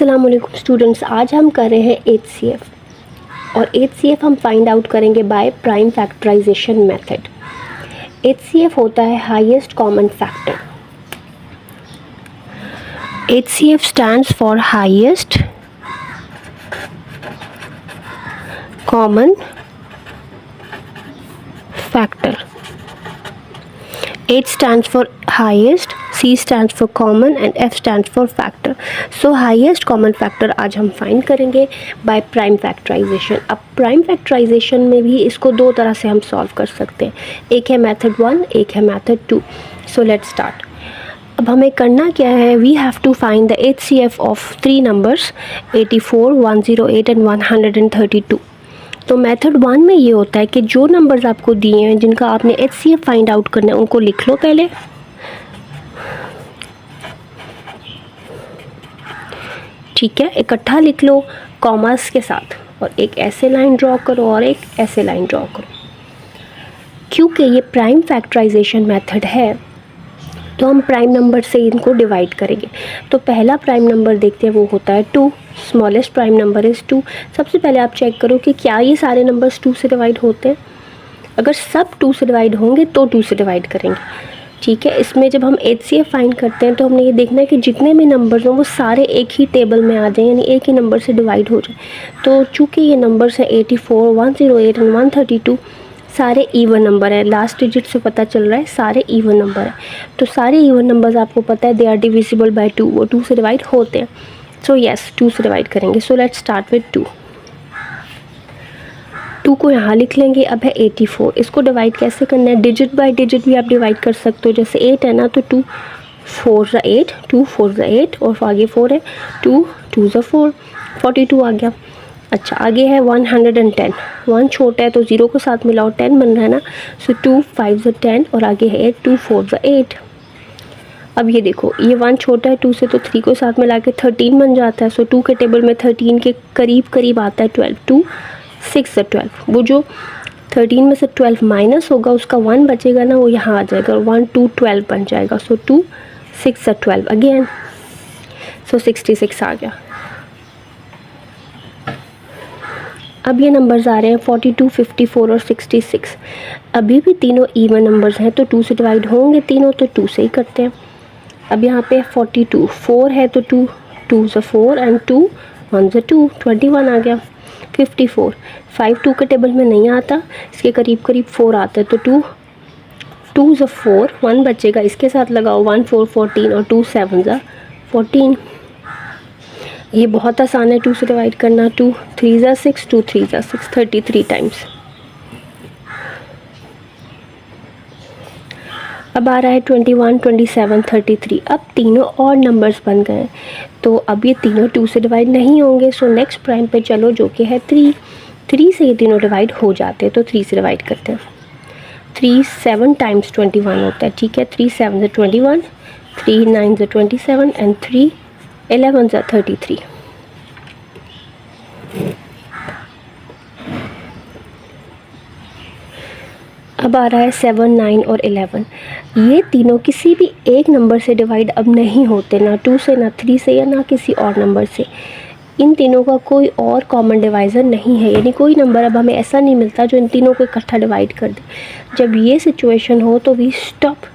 अस्सलाम वालेकुम स्टूडेंट्स, आज हम कर रहे हैं HCF और HCF हम फाइंड आउट करेंगे by prime factorization method. HCF होता है highest common factor. HCF stands for highest common factor. H stands for highest, C stands for common and F stands for factor. So highest common factor आज हम find करेंगे by prime factorization। अब prime factorization में भी इसको दो तरह से हम सॉल्व कर सकते हैं, एक है मेथड 1, एक है मेथड 2। So let's start। अब हमें करना क्या है, we have to find the HCF of three numbers 84, 108 and 132। तो मेथड 1 में ये होता है कि जो नंबर्स आपको दिए हैं जिनका आपने HCF फाइंड आउट करना है उनको लिख लो पहले। ठीक है, इकट्ठा लिख लो कॉमास के साथ और एक ऐसे लाइन ड्रॉ करो और एक ऐसे लाइन ड्रॉ करो। क्योंकि ये प्राइम फैक्टराइजेशन मेथड है तो हम प्राइम नंबर से इनको डिवाइड करेंगे। तो पहला प्राइम नंबर देखते हैं, वो होता है 2। Smallest prime number is 2। सबसे पहले आप चेक करो कि क्या ये सारे नंबर्स 2 से डिवाइड होते हैं। अगर सब 2 से डिवाइड होंगे तो 2 से डिवाइड करेंगे। ठीक है, इसमें जब हम HCF फाइंड करते हैं तो हमने ये देखना है कि जितने भी नंबर्स हों वो सारे एक ही टेबल में आ जाएं, यानी एक ही नंबर से डिवाइड हो जाए। तो चूँकि ये नंबर्स हैं 84, 108 एंड 132, सारे इवन नंबर है। लास्ट डिजिट से पता चल रहा है सारे इवन नंबर है। तो सारे इवन नंबर्स आपको पता है दे आर डिविजिबल बाय 2, वो 2 से डिवाइड होते हैं। सो यस, 2 से डिवाइड करेंगे। So let's start with 2। 2 को यहाँ लिख लेंगे। अब है 84, इसको डिवाइड कैसे करना है, डिजिट बाय डिजिट भी आप डिवाइड कर सकते हो। जैसे 8 है ना तो 2 4 ज़ा 8, 2 4 ज़ा 8 और आगे 4 है, 2 2 ज़ा 4, 42 आ गया। अच्छा, आगे है 110। 1 छोटा है तो 0 को साथ मिलाओ, 10 बन रहा है ना। सो 2 5 ज़ा 10 और आगे है 8, 2 4 ज़ा 8। अब ये देखो, ये 1 छोटा है 2 से तो 3 को साथ मिला के 13 बन जाता है। सो 2 के टेबल में 13 के करीब करीब आता है 12, 2 6 ज़ा 12। वो जो 13 में से 12 माइनस होगा उसका 1 बचेगा ना, वो यहाँ आ जाएगा, 1 2 12 बन जाएगा। सो 2 6 ज़ा 12 अगेन। सो 66 आ गया। अब ये नंबर्स आ रहे हैं 42, 54 और 66। अभी भी तीनों इवन नंबर्स हैं तो 2 से डिवाइड होंगे तीनों, तो 2 से ही करते हैं। अब यहाँ पे 42, 4 है तो 2 2 ज़ा 4 एंड 2 1 ज़ा 2, 21 आ गया। 54, 5 2 के टेबल में नहीं आता, इसके करीब करीब 4 आता है तो 2 2 ज़ा 4, 1 बचेगा, इसके साथ लगाओ 1 4 14 और 2 7 ज़ा 14। ये बहुत आसान है 2 से डिवाइड करना। 2 3 ज़ा 6, 2 3 ज़ा 6, 33 टाइम्स। अब आ रहा है 21, 27, 33। अब तीनों और नंबर्स बन गए, तो अब ये तीनों 2 से डिवाइड नहीं होंगे। सो नेक्स्ट प्राइम पे चलो, जो कि है 3। 3 से ये तीनों डिवाइड हो जाते हैं तो 3 से डिवाइड करते हैं। 3 7 टाइम्स 21 होता है। ठीक है, 3 7 ज़ा 21, 3 9 ज़ा 27 एंड 3 11 ज़ा 33। अब आ रहा है 7 9 और 11। ये तीनों किसी भी एक नंबर से डिवाइड अब नहीं होते, ना 2 से, ना 3 से, या ना किसी और नंबर से। इन तीनों का कोई और कॉमन डिवाइज़र नहीं है, यानी कोई नंबर अब हमें ऐसा नहीं मिलता जो इन तीनों को इकट्ठा डिवाइड कर दे। जब ये सिचुएशन हो तो we stop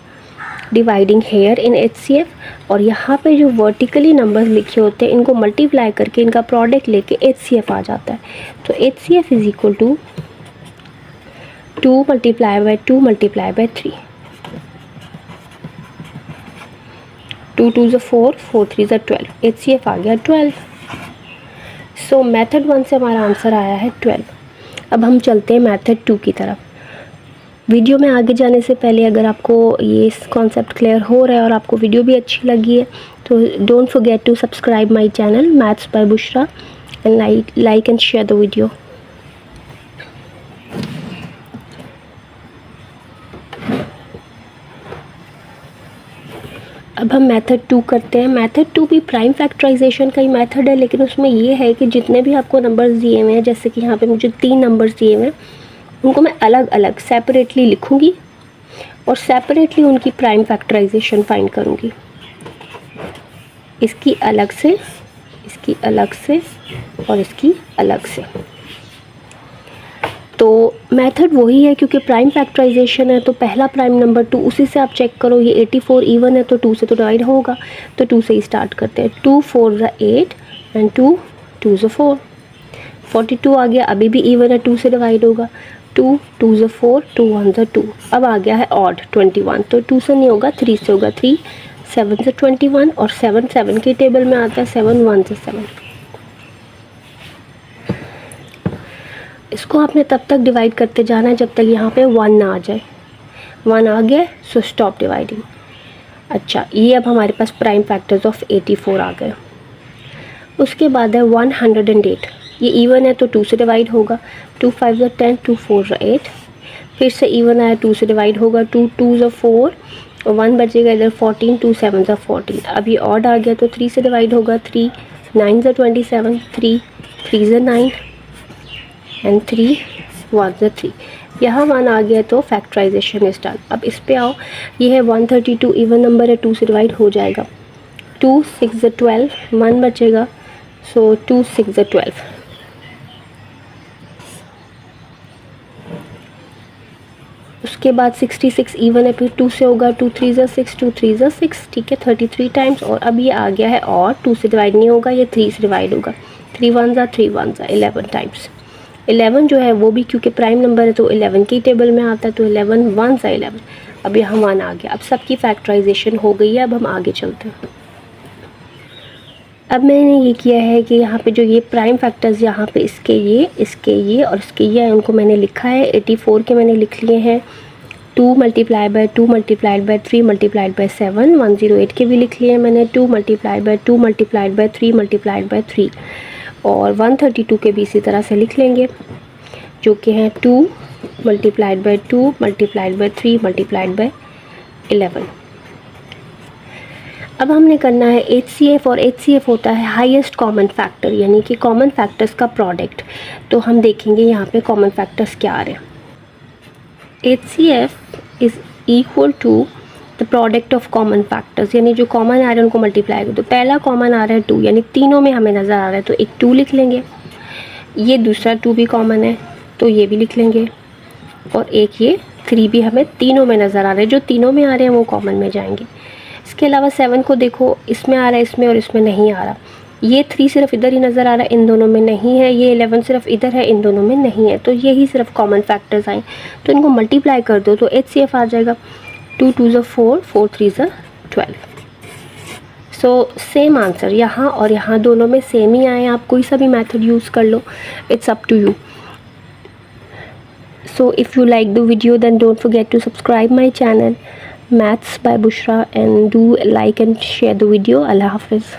dividing here in HCF और यहाँ पे जो वर्टिकली नंबर्स लिखे होते हैं इनको मल्टीप्लाई करके इनका प्रोडक्ट लेके HCF आ जाता है। तो HCF is equal to 2 multiply by 2 multiply by 3। 2 2 ज़ा 4, 4 3 ज़ा 12, HCF आ गया 12। सो मेथड 1 से हमारा आंसर आया है 12। अब हम चलते हैं मेथड 2 की तरफ। वीडियो में आगे जाने से पहले अगर आपको ये कॉन्सेप्ट क्लियर हो रहा है और आपको वीडियो भी अच्छी लगी है तो don't forget to subscribe my channel maths by Bushra and like and share the video. अब हम मेथड 2 करते हैं। मेथड 2 भी प्राइम फैक्टराइजेशन का ही मेथड है, लेकिन उसमें ये है कि जितने भी आपको नंबर्स दिए हुए हैं, जैसे कि यहाँ पे मुझे 3 नंबर्स दिए हुए हैं, उनको मैं अलग अलग सेपरेटली लिखूँगी और सेपरेटली उनकी प्राइम फैक्टराइजेशन फाइंड करूँगी। इसकी अलग से, इसकी अलग से और इसकी अलग से। तो मेथड वही है, क्योंकि प्राइम फैक्टराइजेशन है तो पहला प्राइम नंबर 2, उसी से आप चेक करो। ये 84 इवन है तो 2 से तो डिवाइड होगा, तो 2 से ही स्टार्ट करते हैं। 2 4 8 एंड 2 2 4। 42 आ गया, अभी भी इवन है, 2 से डिवाइड होगा। 2 2 4, 2 1 2। अब आ गया है ऑड 21, तो 2 से नहीं होगा, 3 से होगा। 3 7 से 21 और 7 7 के टेबल में आता है। 7 1 से 7। इसको आपने तब तक डिवाइड करते जाना है जब तक यहाँ पे 1 ना आ जाए। 1 आ गया सो स्टॉप डिवाइडिंग। अच्छा, ये अब हमारे पास प्राइम फैक्टर्स ऑफ 84 आ गए। उसके बाद है 108। ये इवन है तो 2 से डिवाइड होगा। 2 5 10, 2 4 8। फिर से इवन आया, 2 से डिवाइड होगा। 2 2 4 और 1 बचेगा इधर 14। 2 7 14। अब ये ऑड आ गया तो 3 से डिवाइड होगा। 3 9 27। 3 3 9 एंड 3 1 3। यहाँ 1 आ गया तो फैक्टराइजेशन इज डन। अब इस पे आओ, ये है 132 इवन नंबर है, 2 से डिवाइड हो जाएगा। 2 6 12, 1 बचेगा सो 2 6 12। उसके बाद 66 इवन है, फिर 2 से होगा। 2 3 6, 2 3 6, ठीक है, 33 टाइम्स। और अब ये आ गया है और 2 से डिवाइड नहीं होगा, ये 3 से डिवाइड होगा। 3 1 11 टाइम्स। 11 जो है वो भी क्योंकि प्राइम नंबर है तो 11 की टेबल में आता है, तो 11 1 11। अब यहाँ 1 आ गया। अब सबकी फैक्टराइजेशन हो गई है। अब हम आगे चलते हैं। अब मैंने ये किया है कि यहाँ पे जो ये प्राइम फैक्टर्स यहाँ पे इसके ये और इसके ये हैं, उनको मैंने लिखा है। 84 के मैंने लिख लिए हैं। 2 multiply by 2 multiplied by 3 multiplied by 7। 108 के भी लिख लिए हैं मैंने। 2 multiply by 2 multiplied by 3 multiplied by 3। और 132 के भी इसी तरह से लिख लेंगे, जो कि हैं 2 multiplied by 2 multiplied by 3 multiplied by 11। अब हमने करना है HCF, और HCF होता है हाईएस्ट कॉमन फैक्टर, यानी कि कॉमन फैक्टर्स का प्रोडक्ट। तो हम देखेंगे यहाँ पे कॉमन फैक्टर्स क्या आ रहे हैं। HCF is equal to the product of common factors, यानी जो कॉमन आ रहे हैं उनको मल्टीप्लाई कर दो। पहला कॉमन आ रहा है 2, यानी तीनों में हमें नज़र आ रहा है तो एक 2 लिख लेंगे। ये दूसरा 2 भी कॉमन है तो ये भी लिख लेंगे। और एक ये 3 भी हमें तीनों में नज़र आ रहा है, जो तीनों में आ रहे हैं वो कॉमन में जाएंगे। इसके अलावा 7 को देखो, इसमें आ रहा है, इसमें और इसमें नहीं आ रहा। ये 3 सिर्फ इधर ही नज़र आ रहा है, इन दोनों में नहीं है। ये 11 सिर्फ इधर है, इन दोनों में नहीं है। तो यही सिर्फ कॉमन फैक्टर्स आए, तो इनको मल्टीप्लाई कर दो तो HCF आ जाएगा। 2 2 4, 4 3 12। सो सेम आंसर यहाँ और यहाँ दोनों में सेम ही आए। आप कोई सा भी मेथड यूज़ कर लो, it's up to you. So if you like the video, then don't forget to subscribe my channel Maths by Bushra, and do like and share the video. Allah Hafiz.